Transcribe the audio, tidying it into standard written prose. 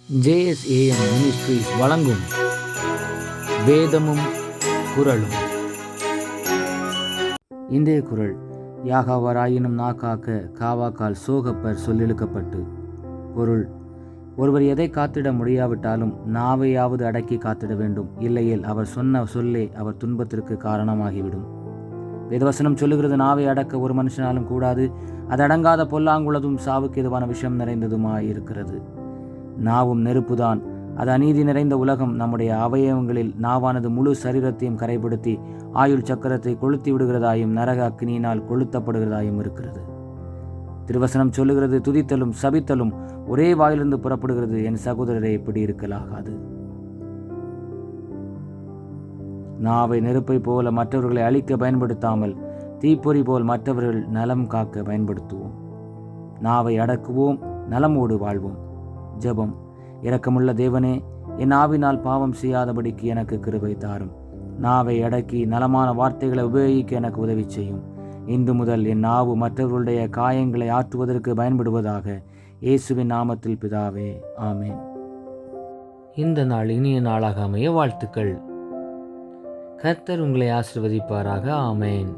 JSAM ministries வழங்கும் வேதமும் குறளும். இன்றைய குறள்: யாகாவராயினும் நாக்காக்க காவாக்கால் சோகப்பர் சொல்லிழுக்கப்பட்டு. பொருள்: ஒருவர் எதை காத்திட முடியாவிட்டாலும் நாவையாவது அடக்கி காத்திட வேண்டும், இல்லையேல் அவர் சொன்ன சொல்லே அவர் துன்பத்திற்கு காரணமாகிவிடும். வேதவசனம் சொல்லுகிறது, நாவை அடக்க ஒரு மனுஷனாலும் கூடாது, அது அடங்காத பொல்லாங்குள்ளதும் சாவுக்கு எதுவான விஷயம் நிறைந்ததுமாயிருக்கிறது. நாவும் நெருப்புதான், அது அநீதி நிறைந்த உலகம். நம்முடைய அவயவங்களில் நாவானது முழு சரீரத்தையும் கரைப்படுத்தி ஆயுள் சக்கரத்தை கொளுத்தி விடுகிறதாயும் நரக அக்னியினால் கொளுத்தப்படுகிறதாயும் இருக்கிறது. திருவசனம் சொல்லுகிறது, துதித்தலும் சபித்தலும் ஒரே வாயிலிருந்து புறப்படுகிறது. என் சகோதரரை எப்படி இருக்கலாகாது. நாவை நெருப்பை போல மற்றவர்களை அழிக்க பயன்படுத்தாமல் தீப்பொறி போல் மற்றவர்கள் நலம் காக்க பயன்படுத்துவோம். நாவை அடக்குவோம், நலமோடு வாழ்வோம். ஜெபம்: இரக்கமுள்ள தேவனே, என் நாவினால் பாவம் செய்யாதபடிக்கு எனக்கு கிருபை தாரும். நாவை அடக்கி நலமான வார்த்தைகளை உபயோகிக்க எனக்கு உதவி செய்யும். இன்று முதல் என் நாவு மற்றவர்களுடைய காயங்களை ஆற்றுவதற்கு பயன்படுவதாக. இயேசுவின் நாமத்தில் பிதாவே, ஆமேன். இந்த நாள் இனிய நாளாக அமைய வாழ்த்துக்கள். கர்த்தர் உங்களை ஆசீர்வதிப்பாராக. ஆமேன்.